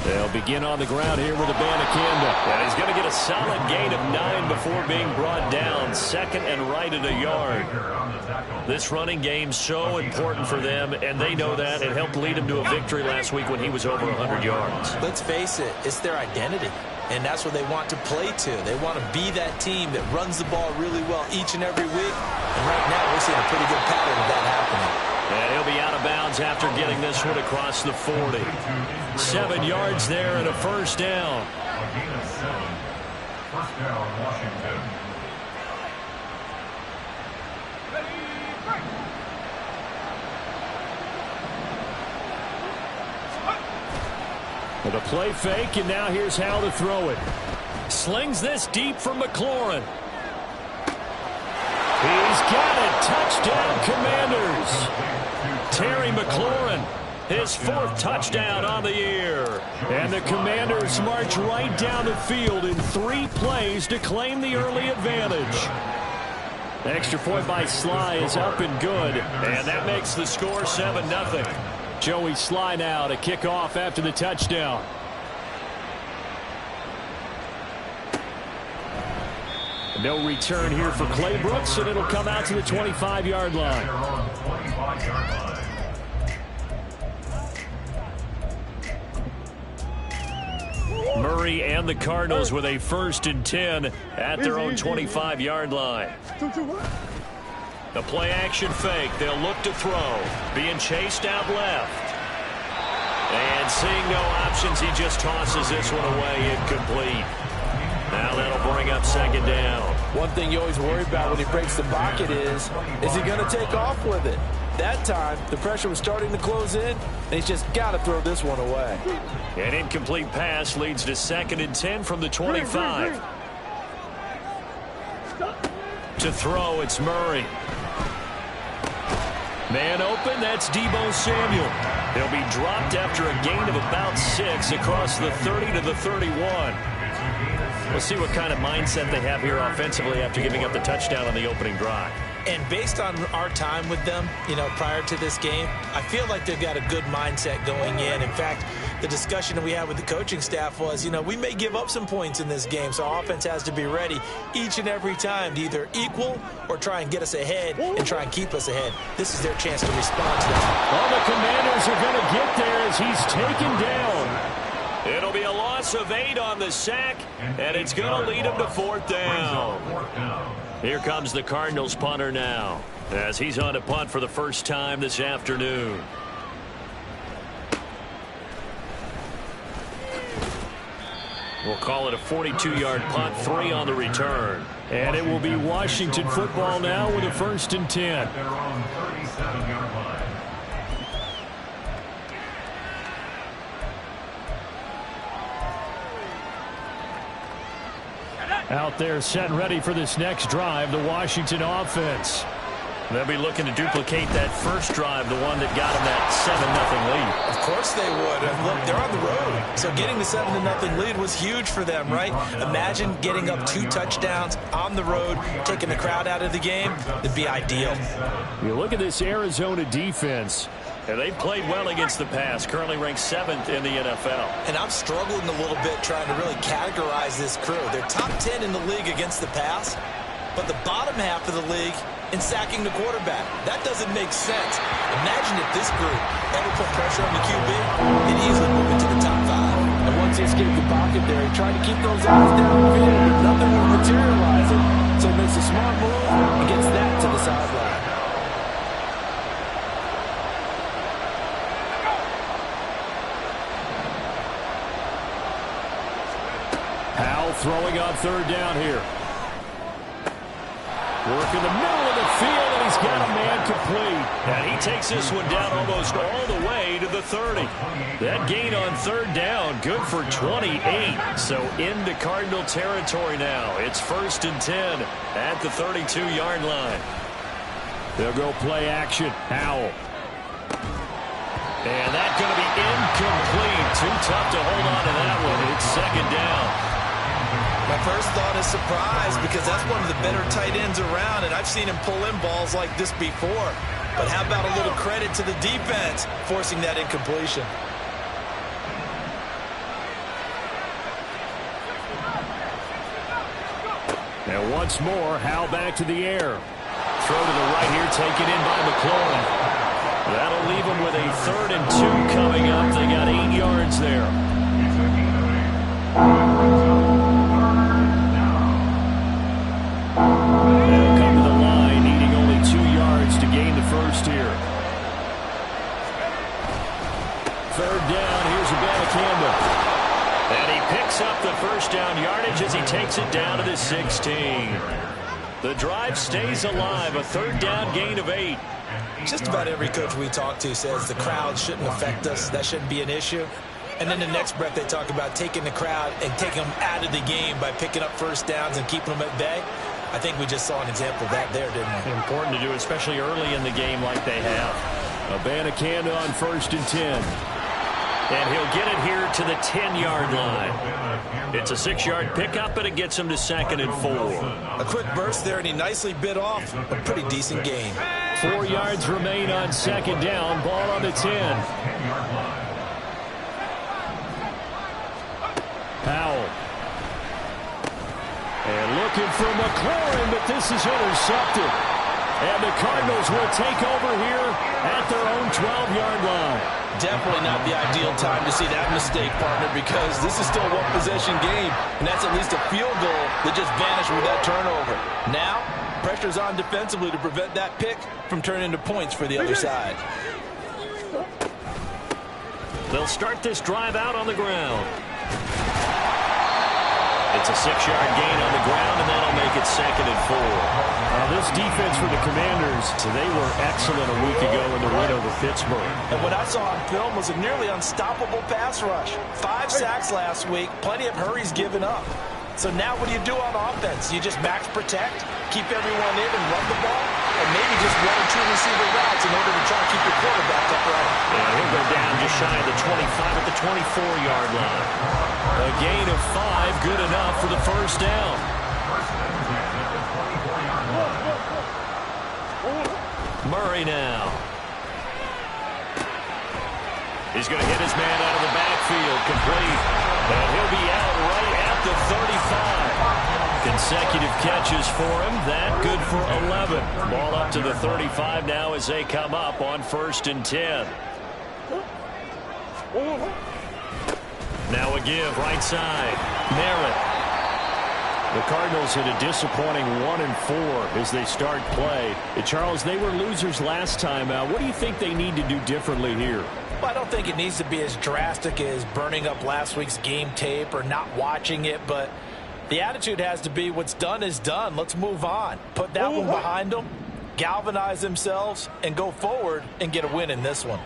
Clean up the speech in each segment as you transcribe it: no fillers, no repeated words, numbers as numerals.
They'll begin on the ground here with Abanikanda. And he's going to get a solid gain of 9 before being brought down. Second and right at a yard. This running game's so important for them, and they know that. It helped lead him to a victory last week when he was over 100 yards. Let's face it, it's their identity. And that's what they want to play to. They want to be that team that runs the ball really well each and every week. And right now, we're seeing a pretty good pattern of that happening. And he'll be out of bounds after getting this one across the 40. 7 yards there and a first down. First down, Washington. With a play fake, and now here's how to throw it. Slings this deep for McLaurin. He's got it. Touchdown, Commanders. Terry McLaurin, his 4th touchdown on the year. And the Commanders march right down the field in 3 plays to claim the early advantage. Extra point by Sly is up and good. And that makes the score 7-0. Joey Sly now to kick off after the touchdown. No return here for Clay Brooks, and it'll come out to the 25-yard line. Murray and the Cardinals with a 1st and 10 at their own 25-yard line. The play-action fake. They'll look to throw. Being chased out left. And seeing no options, he just tosses this one away incomplete. Now that'll bring up 2nd down. One thing you always worry about when he breaks the pocket is he going to take off with it? That time, the pressure was starting to close in, and he's just got to throw this one away. An incomplete pass leads to 2nd and 10 from the 25. To throw, it's Murray. Man open, that's Deebo Samuel. He'll be dropped after a gain of about 6 across the 30 to the 31. We'll see what kind of mindset they have here offensively after giving up the touchdown on the opening drive. And based on our time with them, prior to this game, I feel like they've got a good mindset going in. In fact, the discussion that we had with the coaching staff was, we may give up some points in this game, so our offense has to be ready each and every time to either equal or try and get us ahead and try and keep us ahead. This is their chance to respond to that. Well, the Commanders are going to get there as he's taken down. It'll be a loss of 8 on the sack, and it's going to lead him to 4th down. Here comes the Cardinals punter now, as he's on to punt for the first time this afternoon. We'll call it a 42-yard punt, 3 on the return. And it will be Washington football now with a 1st and 10. They're on 37-yard line. Out there set and ready for this next drive, the Washington offense. They'll be looking to duplicate that first drive, the one that got them that 7-0 lead. Of course they would. And look, they're on the road. So getting the 7-0 lead was huge for them, right? Imagine getting up 2 touchdowns on the road, taking the crowd out of the game. It'd be ideal. You look at this Arizona defense. And they've played well against the pass, currently ranked 7th in the NFL. And I'm struggling a little bit trying to really categorize this crew. They're top 10 in the league against the pass, but the bottom half of the league in sacking the quarterback. That doesn't make sense. Imagine if this group ever put pressure on the QB, they'd easily move into the top 5. And once he escaped the pocket there, he tried to keep those eyes downfield, but nothing was materializing. So he makes a smart move and gets that to the sideline. Throwing on 3rd down here. Work in the middle of the field, and he's got a man complete. And he takes this one down almost all the way to the 30. That gain on 3rd down, good for 28. So into Cardinal territory now. It's 1st and 10 at the 32-yard line. They'll go play action. Howell. And that's going to be incomplete. Too tough to hold on to that one. It's 2nd down. My first thought is surprise because that's one of the better tight ends around, and I've seen him pull in balls like this before. But how about a little credit to the defense forcing that incompletion? And once more, Howell back to the air. Throw to the right here, taken in by McLaurin. That'll leave them with a 3rd and 2 coming up. They got 8 yards there. They'll come to the line, needing only 2 yards to gain the first here. 3rd down, here's Abanikanda. And he picks up the first down yardage as he takes it down to the 16. The drive stays alive, a 3rd down gain of 8. Just about every coach we talk to says the crowd shouldn't affect us. That shouldn't be an issue. And then the next breath they talk about taking the crowd and taking them out of the game by picking up first downs and keeping them at bay. I think we just saw an example of that there, didn't we? Important to do, especially early in the game like they have. Abanikanda on 1st and 10. And he'll get it here to the 10-yard line. It's a 6-yard pickup, but it gets him to 2nd and 4. A quick burst there, and he nicely bit off a pretty decent gain. 4 yards remain on 2nd down. Ball on the 10. Howell. And looking for McLaurin, but this is intercepted. And the Cardinals will take over here at their own 12-yard line. Definitely not the ideal time to see that mistake, partner, because this is still a one-possession game, and that's at least a field goal that just vanished with that turnover. Now, pressure's on defensively to prevent that pick from turning into points for the other side. They'll start this drive out on the ground. It's a 6-yard gain on the ground, and that'll make it 2nd and 4. This defense for the Commanders, they were excellent a week ago in the win over Pittsburgh. And what I saw on film was a nearly unstoppable pass rush. 5 sacks last week, plenty of hurries given up. So now what do you do on offense? You just max protect, keep everyone in and run the ball, or maybe just 1 or 2 receiver routes in order to try to keep your quarterback upright. Yeah, he'll go down just shy of the 25 at the 24-yard line. A gain of 5, good enough for the first down. Murray now. He's going to hit his man out of the backfield, complete. And he'll be out right at the 35. Consecutive catches for him. That good for 11. Ball up to the 35 now as they come up on 1st and 10. Now a give, right side. Merritt. The Cardinals hit a disappointing 1-4 as they start play. Charles, they were losers last time out. What do you think they need to do differently here? Well, I don't think it needs to be as drastic as burning up last week's game tape or not watching it, but the attitude has to be what's done is done. Let's move on. Put that one behind them, galvanize themselves, and go forward and get a win in this one.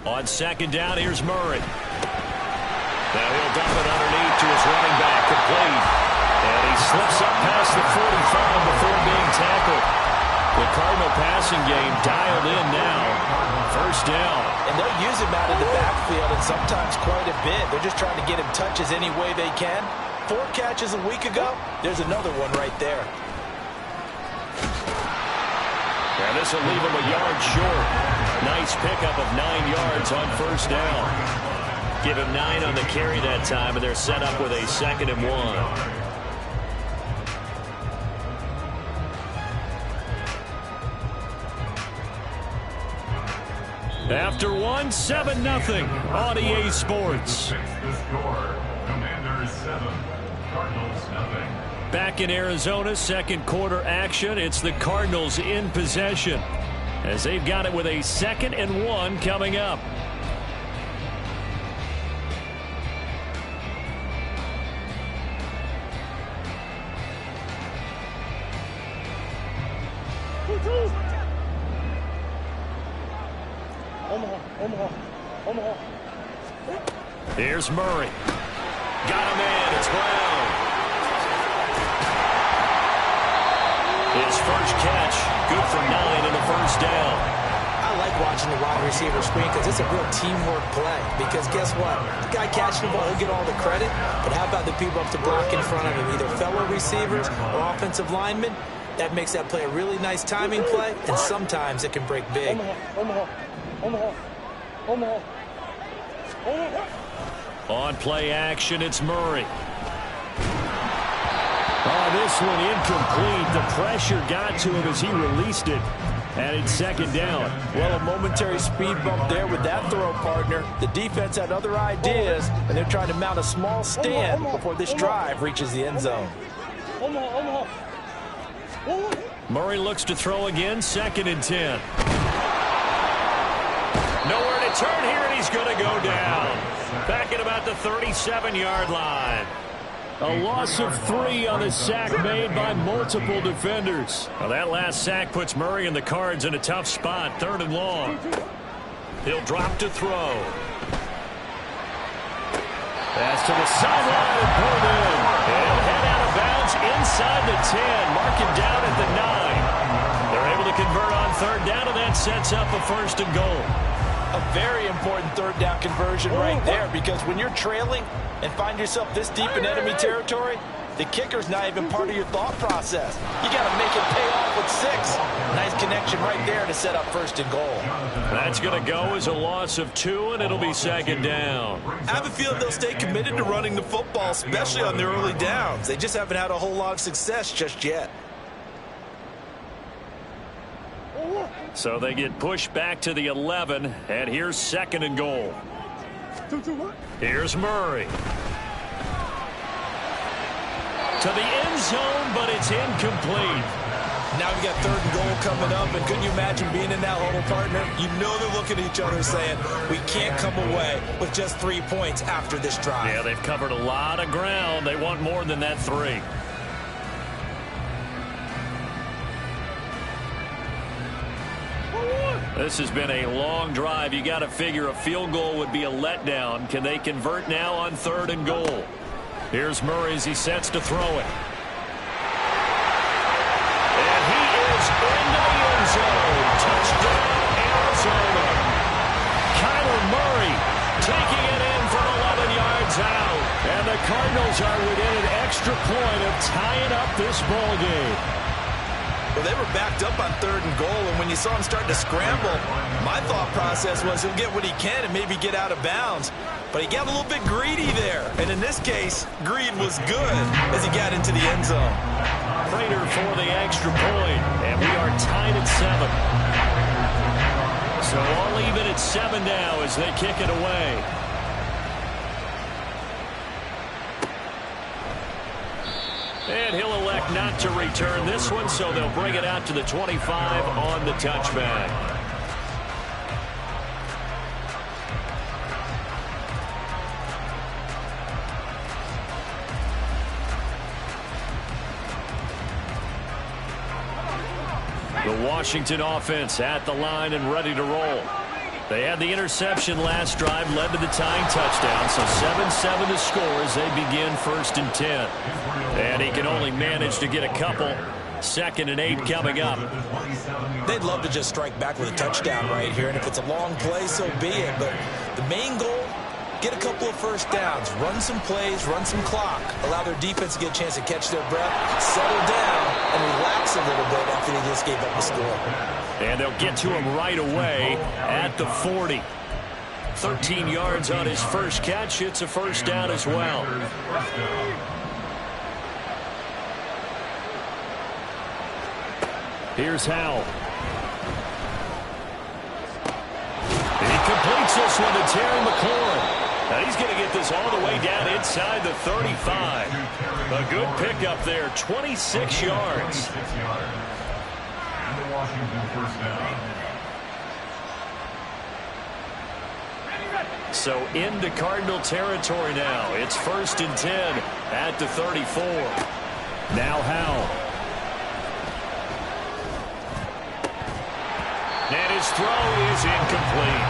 On 2nd down, here's Murray. Now he'll dump it underneath to his running back, complete. And he slips up past the 45 before being tackled. The Cardinal passing game dialed in now. First down. And they'll use him out of the backfield, and sometimes quite a bit. They're just trying to get him touches any way they can. 4 catches a week ago. There's another one right there. And this will leave him a yard short. Nice pickup of 9 yards on first down. Give him 9 on the carry that time, and they're set up with a 2nd and 1. After 1, 7-0 on EA Sports. The score, Commanders 7, Cardinals 0. Back in Arizona, 2nd quarter action. It's the Cardinals in possession as they've got it with a 2nd and 1 coming up. Omaha. Here's Murray. Got him in. It's Brown. His first catch, good for 9 in the first down. I like watching the wide receiver screen because it's a real teamwork play. Because guess what? The guy catching the ball, he'll get all the credit. But how about the people up to block in front of him, either fellow receivers or offensive linemen? That makes that play a really nice timing play, and sometimes it can break big. Omaha. On play action, it's Murray. Oh, this one incomplete. The pressure got to him as he released it. And it's second down. Well, a momentary speed bump there with that throw, partner. The defense had other ideas, and they're trying to mount a small stand before this drive reaches the end zone. Murray looks to throw again, 2nd and 10. Nowhere to turn here, and he's going to go down. Back at about the 37-yard line. A loss of 3 on the sack made by multiple defenders. Well, that last sack puts Murray and the Cards in a tough spot, 3rd and long. He'll drop to throw. Pass to the sideline and pulled in. He'll head out of bounds inside the 10. Mark him down at the 9. They're able to convert on 3rd down, and that sets up a 1st and goal. A very important 3rd down conversion right there, because when you're trailing and find yourself this deep in enemy territory, the kicker's not even part of your thought process. You got to make it pay off with 6. Nice connection right there to set up 1st and goal. That's going to go as a loss of 2, and it'll be 2nd down. I have a feeling they'll stay committed to running the football, especially on their early downs. They just haven't had a whole lot of success just yet. So they get pushed back to the 11, and here's 2nd and goal. Here's Murray. To the end zone, but it's incomplete. Now we got 3rd and goal coming up, and couldn't you imagine being in that huddle, partner? You know they're looking at each other saying, we can't come away with just 3 points after this drive. Yeah, they've covered a lot of ground. They want more than that 3. This has been a long drive. You got to figure a field goal would be a letdown. Can they convert now on 3rd and goal? Here's Murray as he sets to throw it. And he is into the end zone. Touchdown, Arizona. Kyler Murray taking it in from 11 yards out. And the Cardinals are within an extra point of tying up this ball game. Well, they were backed up on 3rd and goal, and when you saw him starting to scramble, my thought process was he'll get what he can and maybe get out of bounds. But he got a little bit greedy there, and in this case, greed was good as he got into the end zone. Prater for the extra point, and we are tied at 7. So all even at 7 now as they kick it away. And he'll elect not to return this one, so they'll bring it out to the 25 on the touchback. The Washington offense at the line and ready to roll. They had the interception last drive, led to the tying touchdown, so 7-7 the score as they begin 1st and 10. And he can only manage to get a couple. 2nd and 8 coming up. They'd love to just strike back with a touchdown right here, and if it's a long play, so be it. But the main goal, get a couple of 1st downs, run some plays, run some clock, allow their defense to get a chance to catch their breath, settle down, and relax a little bit after they just gave up the score. And they'll get to him right away at the 40. 13 yards on his first catch. It's a 1st down as well. Here's Howell. He completes this one to Terry McLaurin. Now he's going to get this all the way down inside the 35. A good pickup there, 26 yards. And the Washington 1st down. So into Cardinal territory now. It's 1st and 10 at the 34. Now Howell. And his throw is incomplete.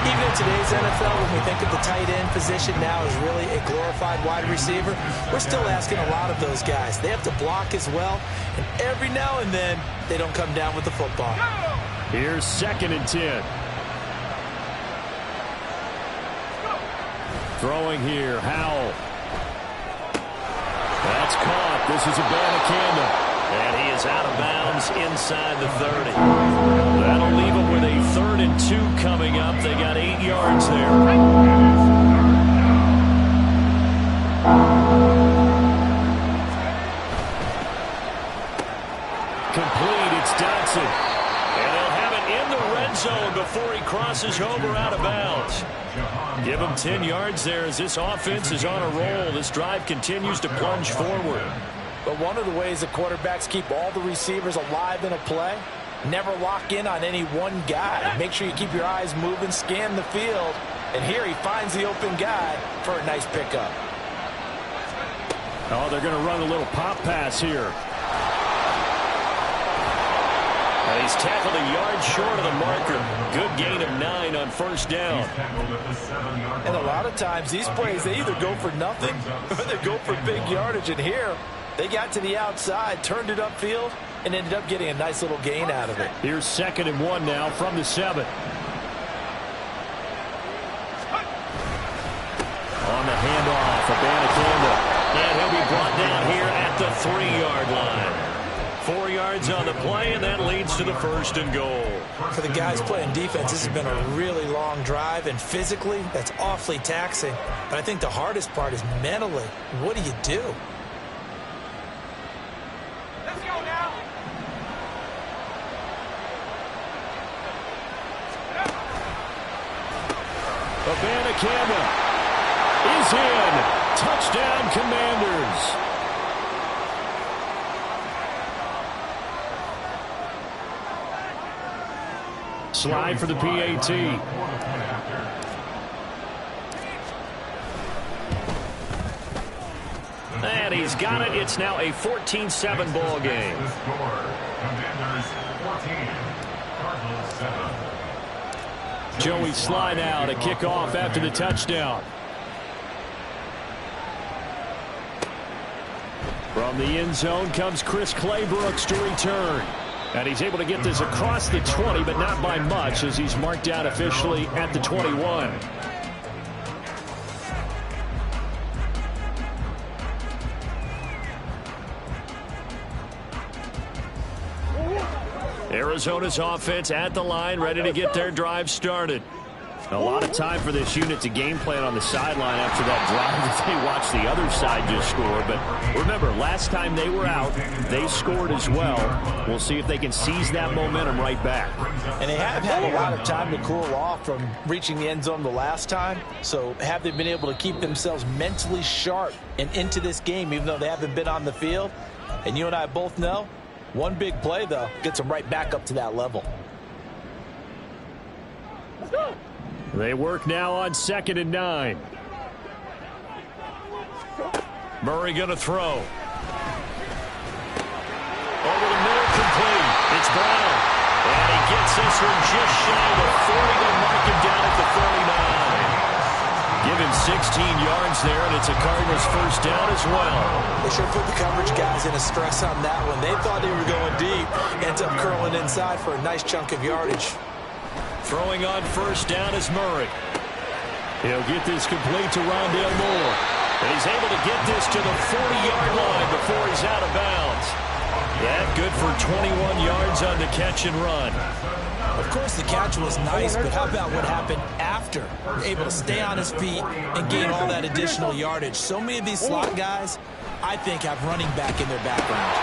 Even in today's NFL, when we think of the tight end position now as really a glorified wide receiver, we're still asking a lot of those guys. They have to block as well, and every now and then, they don't come down with the football. Here's 2nd and 10. Throwing here, Howell. That's caught. This is Abanikanda. And he is out of bounds inside the 30. That'll leave him with a 3rd and 2 coming up. They got 8 yards there. Complete, it's Dotson. And they'll have it in the red zone before he crosses over out of bounds. Give him 10 yards there as this offense is on a roll. This drive continues to plunge forward. But one of the ways the quarterbacks keep all the receivers alive in a play, never lock in on any one guy. Make sure you keep your eyes moving, scan the field. And here he finds the open guy for a nice pickup. Oh, they're going to run a little pop pass here. And he's tackled a yard short of the marker. Good gain of 9 on 1st down. And a lot of times these plays, they either go for nothing or they go for big yardage. And here, they got to the outside, turned it upfield, and ended up getting a nice little gain out of it. Here's 2nd and 1 now from the 7. On the handoff, Abanikanda. And he'll be brought down here at the 3-yard line. 4 yards on the play, and that leads to the 1st and goal. For the guys playing defense, this has been a really long drive, and physically, that's awfully taxing. But I think the hardest part is mentally. What do you do? Let's go now. Abanikanda is in. Touchdown, Commanders. Slide for the PAT. And he's got it. It's now a 14-7 ball game. Commanders 14, Cardinals 7. Joey slide out, a kickoff after the touchdown. From the end zone comes Chris Claybrooks to return. And he's able to get this across the 20, but not by much, as he's marked out officially at the 21. Arizona's offense at the line, ready to get their drive started. A lot of time for this unit to game plan on the sideline after that drive as they watch the other side just score. But remember, last time they were out, they scored as well. We'll see if they can seize that momentum right back. And they have had a lot of time to cool off from reaching the end zone the last time. So have they been able to keep themselves mentally sharp and into this game, even though they haven't been on the field? And you and I both know, one big play, though, gets them right back up to that level. Let's go. They work now on 2nd and 9. Murray going to throw. Over the middle, complete. It's Brown. And he gets this one just shy of the 40. They'll mark him down at the 39. Give him 16 yards there, and it's a Cardinals 1st down as well. They sure put the coverage guys in a stress on that one. They thought they were going deep. Ends up curling inside for a nice chunk of yardage. Throwing on 1st down is Murray. He'll get this complete to Rondale Moore. And he's able to get this to the 40-yard line before he's out of bounds. That good for 21 yards on the catch and run. Of course, the catch was nice, but how about what happened after? Able to stay on his feet and gain all that additional yardage. So many of these slot guys, I think, have running back in their background.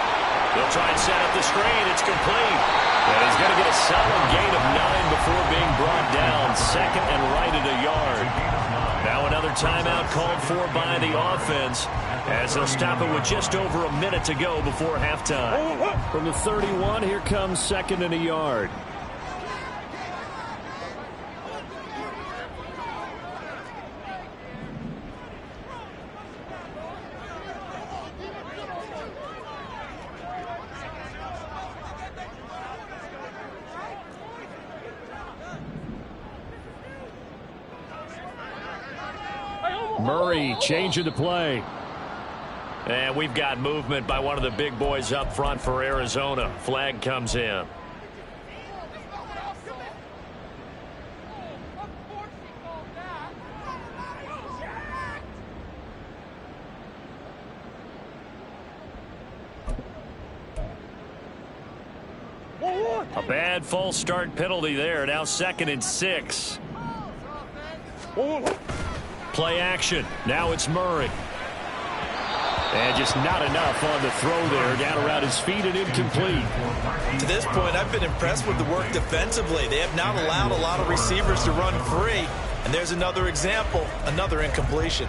They'll try and set up the screen. It's complete. And he's going to get a solid gain of 9 before being brought down. 2nd and right at a yard. Now another timeout called for by the offense as they'll stop it with just over a minute to go before halftime. From the 31, here comes 2nd and a yard. Murray changing the play. And we've got movement by one of the big boys up front for Arizona. Flag comes in. A bad false start penalty there. Now 2nd and 6. Play action. Now it's Murray. And just not enough on the throw there. Down around his feet and incomplete. To this point, I've been impressed with the work defensively. They have not allowed a lot of receivers to run free. And there's another example, another incompletion.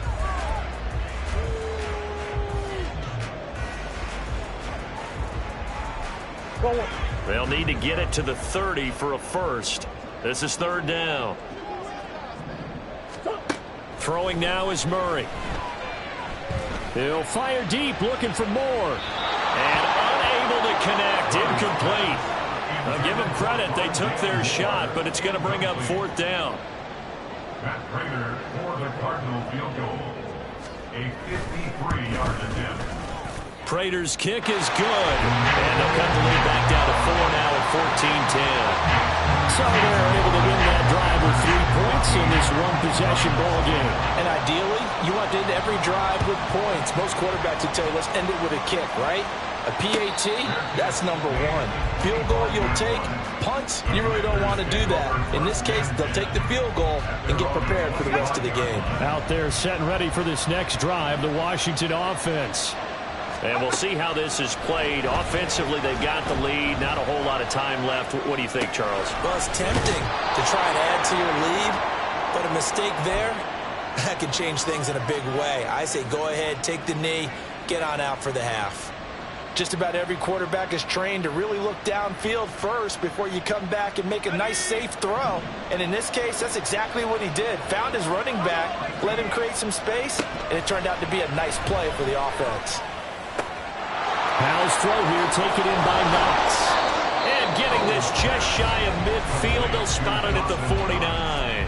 They'll need to get it to the 30 for a first. This is 3rd down. Throwing now is Murray. He'll fire deep, looking for more. And unable to connect, incomplete. Now give them credit, they took their shot, but it's going to bring up 4th down. Matt Prater for the Cardinal field goal. A 53-yard attempt. Prater's kick is good. And they'll cut the lead back down to 4 now at 14-10. So they're able to win that drive with 3 points in this one-possession ball game. And ideally, you want to end every drive with points. Most quarterbacks would tell you, let's end it with a kick, right? A PAT, that's number 1. Field goal you'll take. Punts, you really don't want to do that. In this case, they'll take the field goal and get prepared for the rest of the game. Out there set and ready for this next drive, the Washington offense. And we'll see how this is played. Offensively, they've got the lead. Not a whole lot of time left. What do you think, Charles? Well, it's tempting to try and add to your lead, but a mistake there, that can change things in a big way. I say go ahead, take the knee, get on out for the half. Just about every quarterback is trained to really look downfield first before you come back and make a nice, safe throw. And in this case, that's exactly what he did. Found his running back, let him create some space, and it turned out to be a nice play for the offense. Powell's throw here taken in by Knox. And getting this just shy of midfield. They'll spot it at the 49.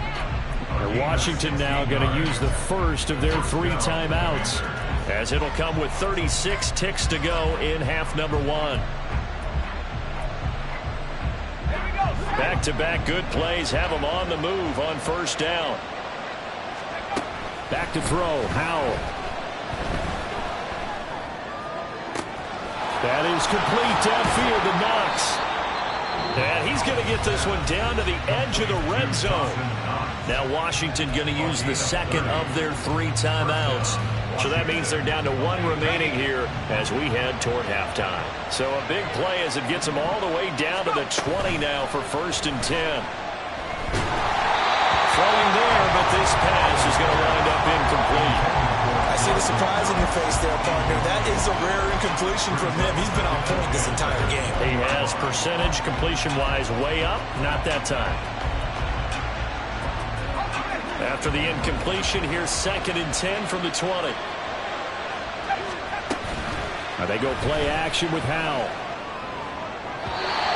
And Washington now going to use the first of their 3 timeouts, as it'll come with 36 ticks to go in half number 1. Back-to-back good plays have them on the move on 1st down. Back to throw, Howell. That is complete downfield to Knox. And he's going to get this one down to the edge of the red zone. Now Washington going to use the 2nd of their 3 timeouts. So that means they're down to 1 remaining here as we head toward halftime. So a big play as it gets them all the way down to the 20 now for 1st and 10. Throwing there, but this pass is going to wind up incomplete. I see the surprise in your face there, partner. That is a rare incompletion from him. He's been on point this entire game. He has percentage completion-wise way up. Not that time. After the incompletion, here's 2nd and 10 from the 20. Now they go play action with Howell.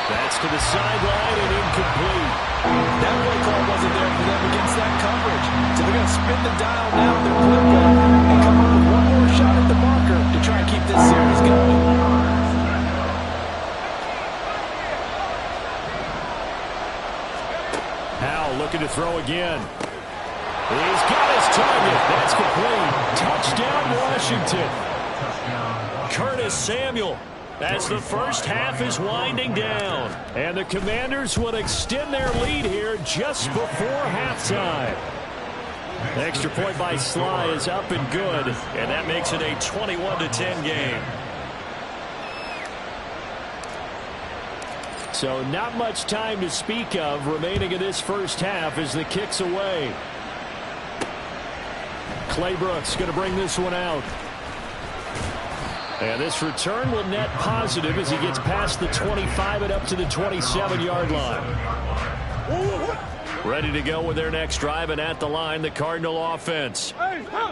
That's to the sideline and incomplete. That play call wasn't there for them against that coverage. So they're going to spin the dial now in their play book and come up with 1 more shot at the marker to try and keep this series going. Howell looking to throw again. He's got his target. That's complete. Touchdown, Washington. Curtis Samuel, as the first half is winding down. And the Commanders will extend their lead here just before halftime. The extra point by Sly is up and good, and that makes it a 21-10 game. So not much time to speak of remaining in this first half as the kick's away. Clay Brooks going to bring this one out. And this return will net positive as he gets past the 25 and up to the 27-yard line. Ready to go with their next drive, and at the line, the Cardinal offense.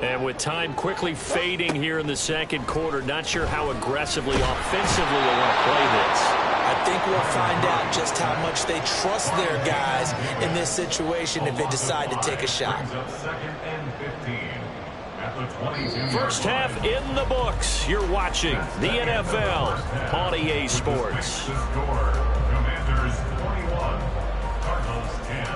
And with time quickly fading here in the 2nd quarter, not sure how aggressively, offensively they want to play this. I think we'll find out just how much they trust their guys in this situation if they decide to take a shot. First half in the books. You're watching the NFL on EA Sports. Commanders 21, Cardinals 10.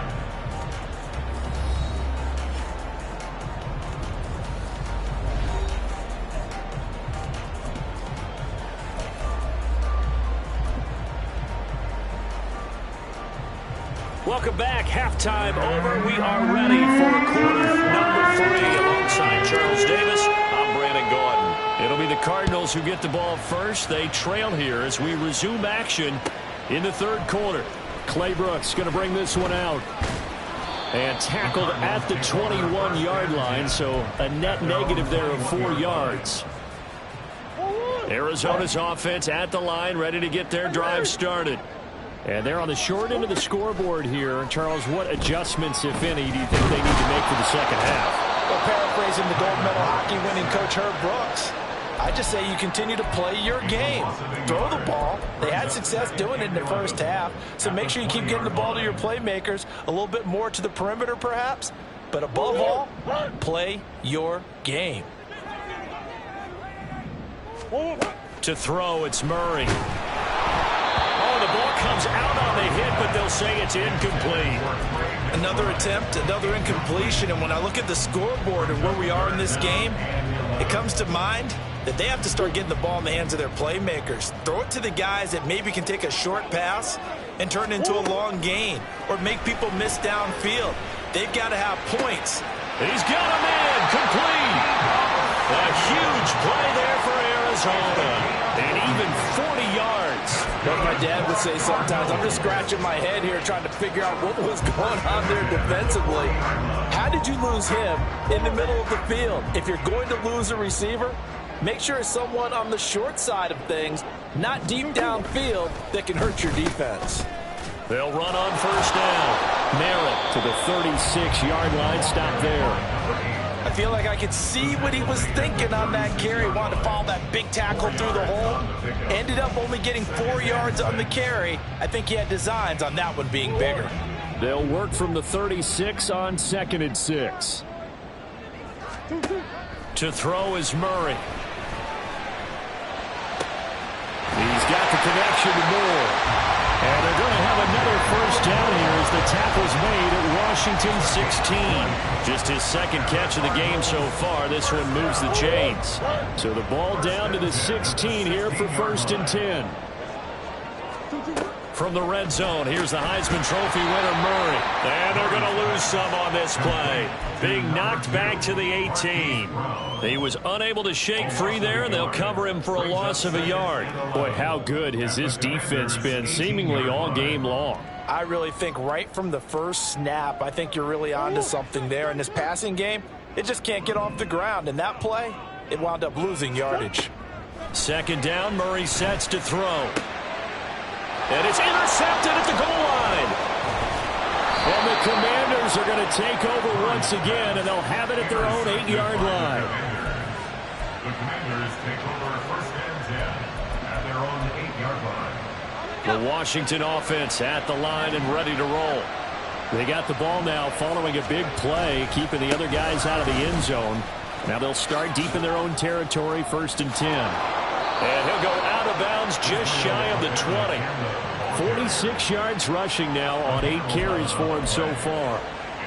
Welcome back. Halftime over. We are ready for quarter number 3. Alongside Charles Davis, I'm Brandon Gaudin. It'll be the Cardinals who get the ball first. They trail here as we resume action in the third quarter. Clay Brooks going to bring this one out. And tackled at the 21-yard line, so a net negative there of 4 yards. Arizona's offense at the line, ready to get their drive started. And they're on the short end of the scoreboard here. Charles, what adjustments, if any, do you think they need to make for the second half? Well, paraphrasing the gold medal hockey winning coach Herb Brooks, I just say you continue to play your game. Throw the ball. They had success doing it in the first half, so make sure you keep getting the ball to your playmakers, a little bit more to the perimeter perhaps, but above all, play your game. To throw, it's Murray. Oh, the ball comes out on the hit, but they'll say it's incomplete. Another attempt, another incompletion, and when I look at the scoreboard and where we are in this game, it comes to mind that they have to start getting the ball in the hands of their playmakers. Throw it to the guys that maybe can take a short pass and turn it into a long gain or make people miss downfield. They've got to have points. He's got a man complete. A huge play there for Arizona. And even 40 yards. Like my dad would say sometimes, I'm just scratching my head here trying to figure out what was going on there defensively. How did you lose him in the middle of the field? If you're going to lose a receiver, make sure it's someone on the short side of things, not deep downfield, that can hurt your defense. They'll run on first down. Merritt to the 36-yard line. Stop there. I feel like I could see what he was thinking on that carry. Wanted to follow that big tackle through the hole. Ended up only getting 4 yards on the carry. I think he had designs on that one being bigger. They'll work from the 36 on 2nd and 6. To throw is Murray. He's got the connection to Moore. And they're going to have another first down here as the tackle's made at Washington 16. Just his second catch of the game so far. This one moves the chains. So the ball down to the 16 here for 1st and 10. From the red zone, here's the Heisman Trophy winner, Murray. And they're going to lose some on this play. Being knocked back to the 18. He was unable to shake free there, and they'll cover him for a loss of a yard. Boy, how good has this defense been seemingly all game long. I really think right from the first snap, I think you're really onto something there. In this passing game, it just can't get off the ground. And that play, it wound up losing yardage. 2nd down, Murray sets to throw. And it's intercepted at the goal line. And the Commanders are going to take over once again, and they'll have it at their own 8-yard line. The Commanders take over 1st and 10 at their own 8-yard line. The Washington offense at the line and ready to roll. They got the ball now following a big play, keeping the other guys out of the end zone. Now they'll start deep in their own territory, 1st and 10. And he'll go out of bounds just shy of the 20. 46 yards rushing now on 8 carries for him so far.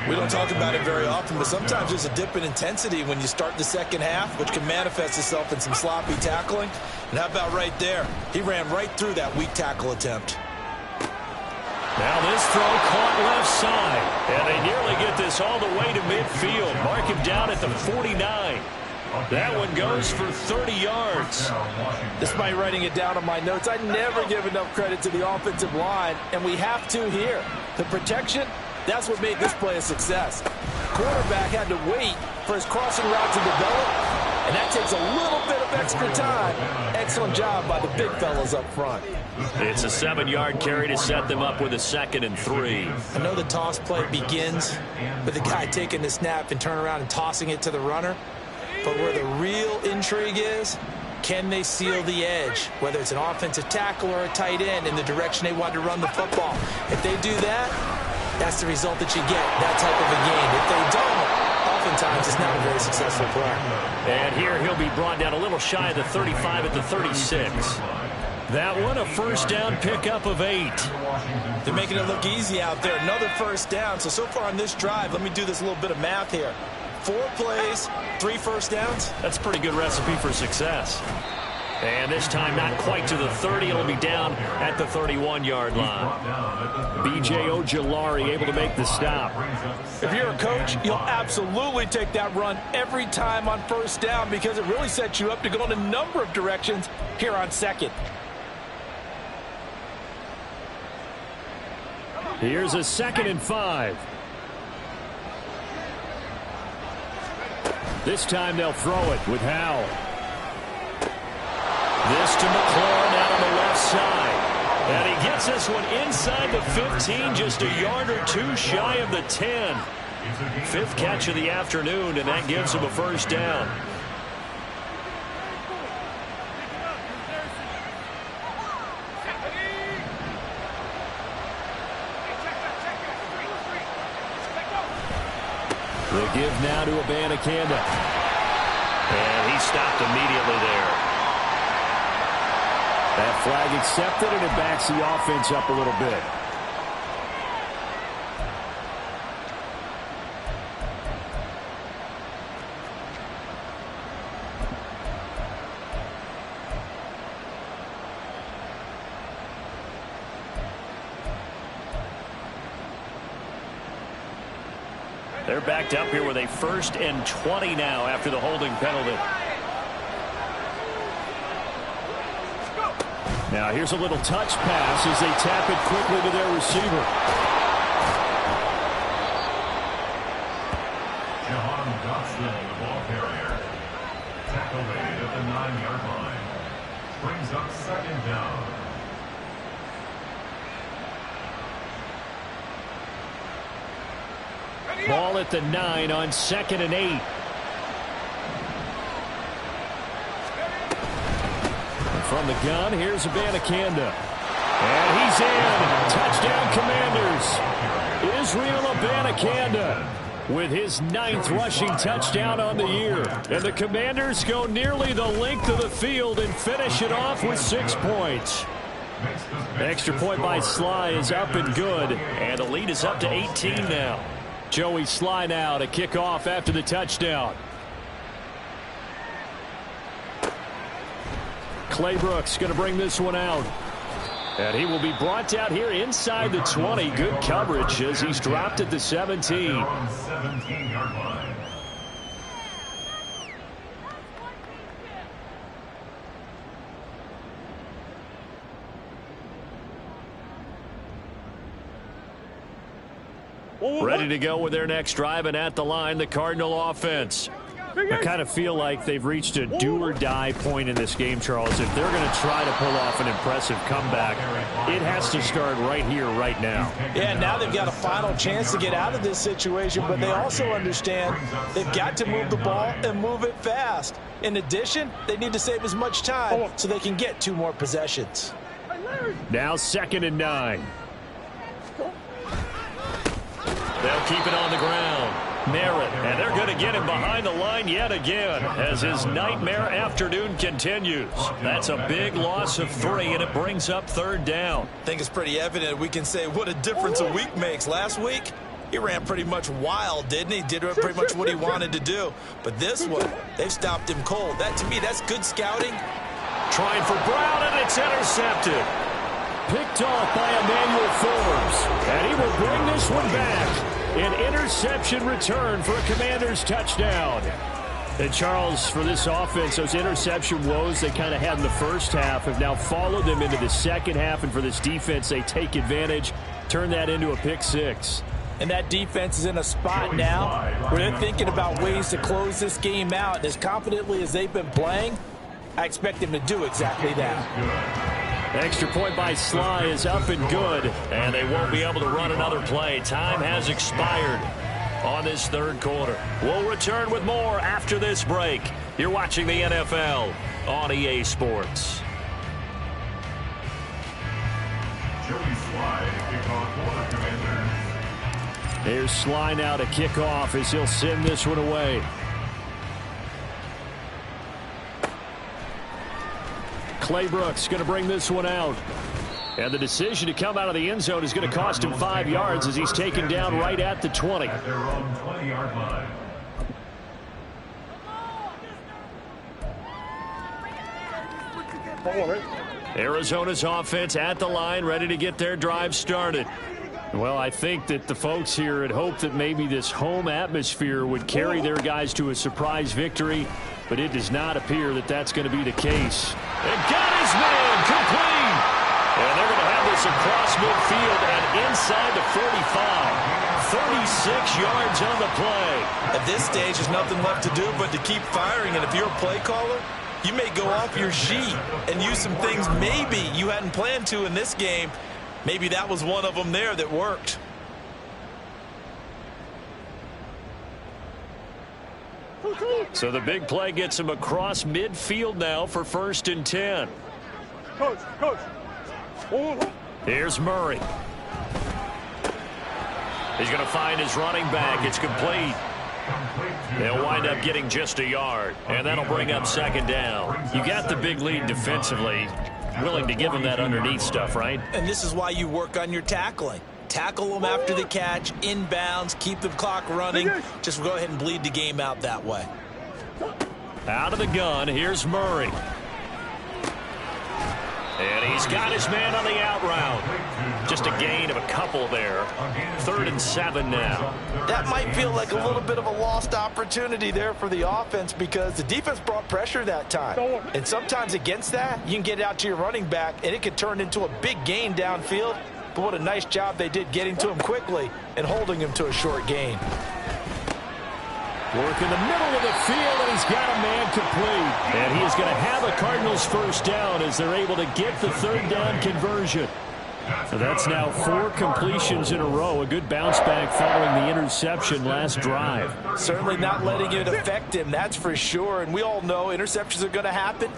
We don't talk about it very often, but sometimes there's a dip in intensity when you start the second half, which can manifest itself in some sloppy tackling. And how about right there? He ran right through that weak tackle attempt. Now this throw caught left side. And they nearly get this all the way to midfield. Mark him down at the 49. That one goes for 30 yards. Despite writing it down on my notes, I never give enough credit to the offensive line, and we have to here. The protection, that's what made this play a success. Quarterback had to wait for his crossing route to develop, and that takes a little bit of extra time. Excellent job by the big fellas up front. It's a 7-yard carry to set them up with a 2nd and 3. I know the toss play begins with the guy taking the snap and turning around and tossing it to the runner. But where the real intrigue is, can they seal the edge, whether it's an offensive tackle or a tight end, in the direction they want to run the football? If they do that, that's the result that you get, that type of a game. If they don't, oftentimes it's not a very successful play. And here he'll be brought down a little shy of the 35 at the 36. That one, a first down pickup of 8. They're making it look easy out there. Another first down. So far on this drive, let me do this little bit of math here. 4 plays, 3 first downs. That's a pretty good recipe for success. And this time not quite to the 30. It'll be down at the 31-yard line. B.J. Ojulari able to make the stop. If you're a coach, you'll absolutely take that run every time on first down because it really sets you up to go in a number of directions here on second. Here's a 2nd and 5. This time they'll throw it with Howell. This to McLaurin out on the left side. And he gets this one inside the 15, just a yard or two shy of the 10. 5th catch of the afternoon, and that gives him a first down. The give now to Abanikanda. And he stopped immediately there. That flag accepted, and it backs the offense up a little bit. They're backed up here with a 1st and 20 now after the holding penalty. Now here's a little touch pass as they tap it quickly to their receiver. Jahan Dotson, the ball carrier. Tackle made at the 9-yard line. Brings up 2nd down. Ball at the 9 on 2nd and 8. From the gun, here's Abanikanda. And he's in. Touchdown, Commanders. Israel Abanikanda with his 9th rushing touchdown on the year. And the Commanders go nearly the length of the field and finish it off with 6 points. Extra point by Sly is up and good. And the lead is up to 18 now. Joey Sly now to kick off after the touchdown. Claybrooks going to bring this one out. And he will be brought out here inside the 20. Good coverage as he's dropped at the 17. 17-yard line. Ready to go with their next drive, and at the line, the Cardinal offense. I kind of feel like they've reached a do-or-die point in this game, Charles. If they're going to try to pull off an impressive comeback, it has to start right here, right now. Yeah, now they've got a final chance to get out of this situation, but they also understand they've got to move the ball and move it fast. In addition, they need to save as much time so they can get 2 more possessions. Now 2nd and 9. They'll keep it on the ground. Merritt, and they're going to get him behind the line yet again as his nightmare afternoon continues. That's a big loss of 3, and it brings up 3rd down. I think it's pretty evident we can say what a difference a week makes. Last week, he ran pretty much wild, didn't he? Did pretty much what he wanted to do. But this one, they've stopped him cold. That, to me, that's good scouting. Trying for Brown, and it's intercepted. Picked off by Emmanuel Forbes, and he will bring this one back. An interception return for a Commanders touchdown. And Charles, for this offense, those interception woes they kind of had in the first half have now followed them into the second half. And for this defense, they take advantage, turn that into a pick 6. And that defense is in a spot now where they're thinking about ways to close this game out. And as confidently as they've been playing, I expect them to do exactly that. Extra point by Sly is up and good, and they won't be able to run another play. Time has expired on this 3rd quarter. We'll return with more after this break. You're watching the NFL on EA Sports. Joey Sly to kick off for the Commanders. Here's Sly now to kick off as he'll send this one away. Claybrooks going to bring this one out. And the decision to come out of the end zone is going to cost him 5 yards as he's taken down right at the 20. At their own 20-yard line. Arizona's offense at the line, ready to get their drive started. Well, I think that the folks here had hoped that maybe this home atmosphere would carry their guys to a surprise victory, but it does not appear that that's going to be the case. And got his man complete. And they're going to have this across midfield and inside the 45. 36 yards on the play. At this stage, there's nothing left to do but to keep firing, and if you're a play caller, you may go off your sheet and use some things maybe you hadn't planned to in this game. Maybe that was one of them there that worked. So the big play gets him across midfield now for 1st and 10. Here's Murray. He's going to find his running back. It's complete. They'll wind up getting just a yard, and that'll bring up 2nd down. You got the big lead defensively. Willing to give him that underneath stuff, right? And this is why you work on your tackling. Tackle them after the catch, inbounds, keep the clock running. Just go ahead and bleed the game out that way. Out of the gun, here's Murray. And he's got his man on the out route. Just a gain of a couple there. 3rd and 7 now. That might feel like a little bit of a lost opportunity there for the offense because the defense brought pressure that time. And sometimes against that, you can get it out to your running back, and it could turn into a big gain downfield. But what a nice job they did getting to him quickly and holding him to a short gain. Work in the middle of the field, and he's got a man complete. And he is going to have a Cardinals 1st down as they're able to get the 3rd down conversion. So that's now 4 completions in a row. A good bounce back following the interception last drive. Certainly not letting it affect him, that's for sure. And we all know interceptions are going to happen.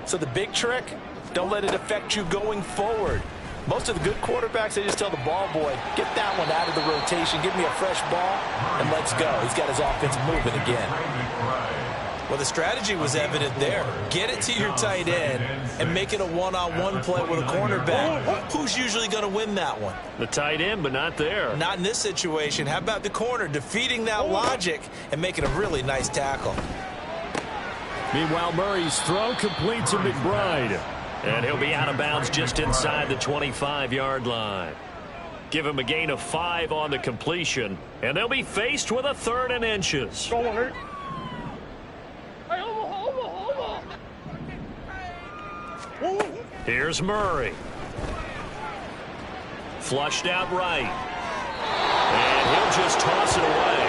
So the big trick, don't let it affect you going forward. Most of the good quarterbacks, they just tell the ball boy, get that one out of the rotation, give me a fresh ball, and let's go. He's got his offense moving again. Well, the strategy was evident there. Get it to your tight end and make it a one-on-one play with a cornerback. Who's usually going to win that one? The tight end, but not there. Not in this situation. How about the corner defeating that logic and making a really nice tackle? Meanwhile, Murray's throw complete to McBride. And he'll be out of bounds just inside the 25-yard line. Give him a gain of 5 on the completion, and they'll be faced with a 3rd and inches. Here's Murray. Flushed out right. And he'll just toss it away.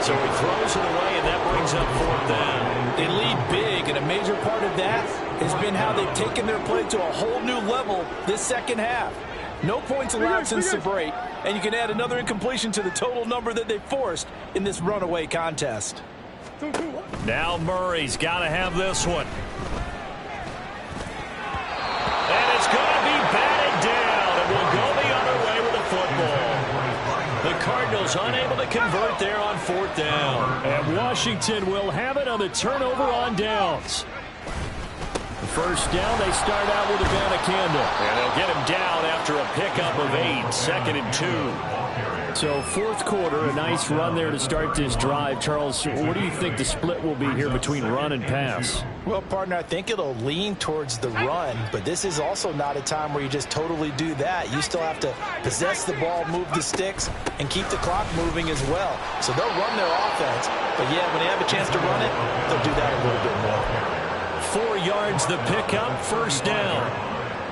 So he throws it away, and that brings up 4th down. They lead big, and a major part of that has been how they've taken their play to a whole new level this second half. No points allowed since the break, and you can add another incompletion to the total number that they forced in this runaway contest. Now Murray's got to have this one. And it's going to be batted down, and we'll go the other way with the football. The Cardinals unable to convert there on 4th down. And Washington will have it on the turnover on downs. The 1st down, they start out with Abanikanda. And they'll get him down after a pickup of 8, 2nd and 2. So 4th quarter, a nice run there to start this drive. Charles, what do you think the split will be here between run and pass? Well, partner, I think it'll lean towards the run, but this is also not a time where you just totally do that. You still have to possess the ball, move the sticks, and keep the clock moving as well. So they'll run their offense, but yeah, when they have a chance to run it, they'll do that a little bit more. 4 yards the pickup, 1st down.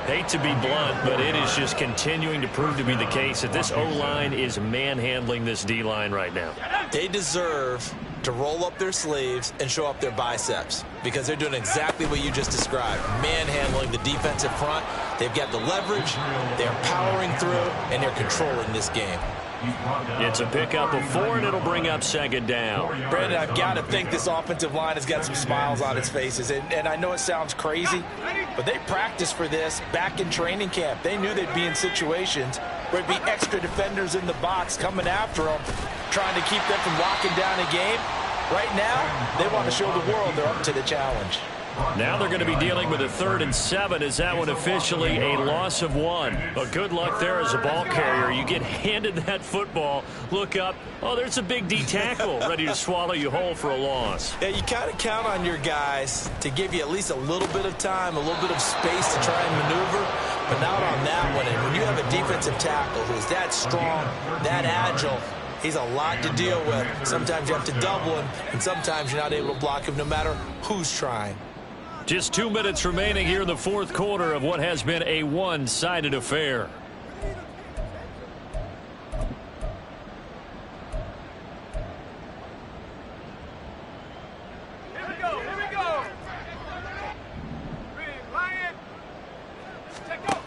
Hate to be blunt, but it is just continuing to prove to be the case that this O-line is manhandling this D-line right now. They deserve to roll up their sleeves and show up their biceps because they're doing exactly what you just described, manhandling the defensive front. They've got the leverage, they're powering through, and they're controlling this game. It's a pickup of 4, and it'll bring up 2nd down. Brandon, I've got to think this offensive line has got some smiles on its faces. And I know it sounds crazy, but they practiced for this back in training camp. They knew they'd be in situations where it'd be extra defenders in the box coming after them, trying to keep them from locking down a game. Right now, they want to show the world they're up to the challenge. Now they're going to be dealing with a 3rd and 7. Is that one officially a loss of 1? But good luck there as a ball carrier. You get handed that football, look up, oh, there's a big D tackle ready to swallow you whole for a loss. Yeah, you kind of count on your guys to give you at least a little bit of time, a little bit of space to try and maneuver, but not on that one. And when you have a defensive tackle who's that strong, that agile, he's a lot to deal with. Sometimes you have to double him, and sometimes you're not able to block him no matter who's trying. Just 2 minutes remaining here in the 4th quarter of what has been a one-sided affair. Here we go. Here we go. Lion. Check out.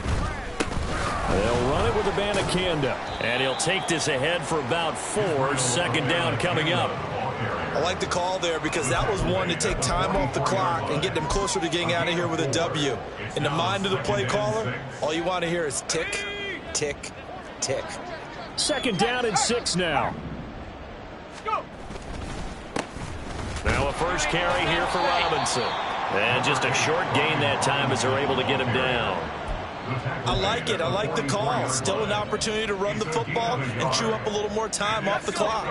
They'll run it with Abanikanda. And he'll take this ahead for about 4. 2nd down coming up. I like the call there because that was one to take time off the clock and get them closer to getting out of here with a W. In the mind of the play caller, all you want to hear is tick, tick, tick. 2nd down and 6 now. Go. Now a first carry here for Robinson. And just a short gain that time as they're able to get him down. I like it. I like the call. Still an opportunity to run the football and chew up a little more time off the clock.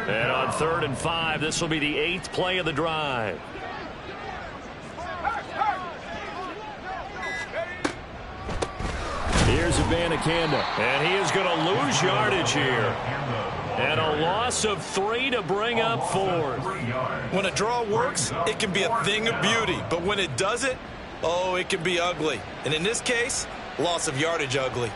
And on 3rd and 5, this will be the 8th play of the drive. Here's Abanikanda. And he is going to lose yardage here. And a loss of 3 to bring up 4th. When a draw works, it can be a thing of beauty. But when it doesn't, oh, it can be ugly. And in this case, loss of yardage ugly.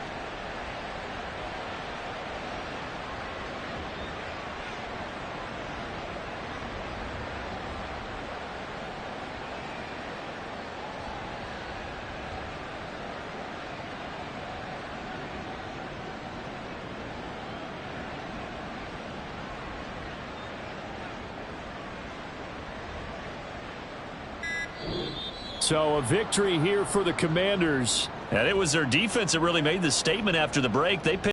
So a victory here for the Commanders. And it was their defense that really made the statement after the break. They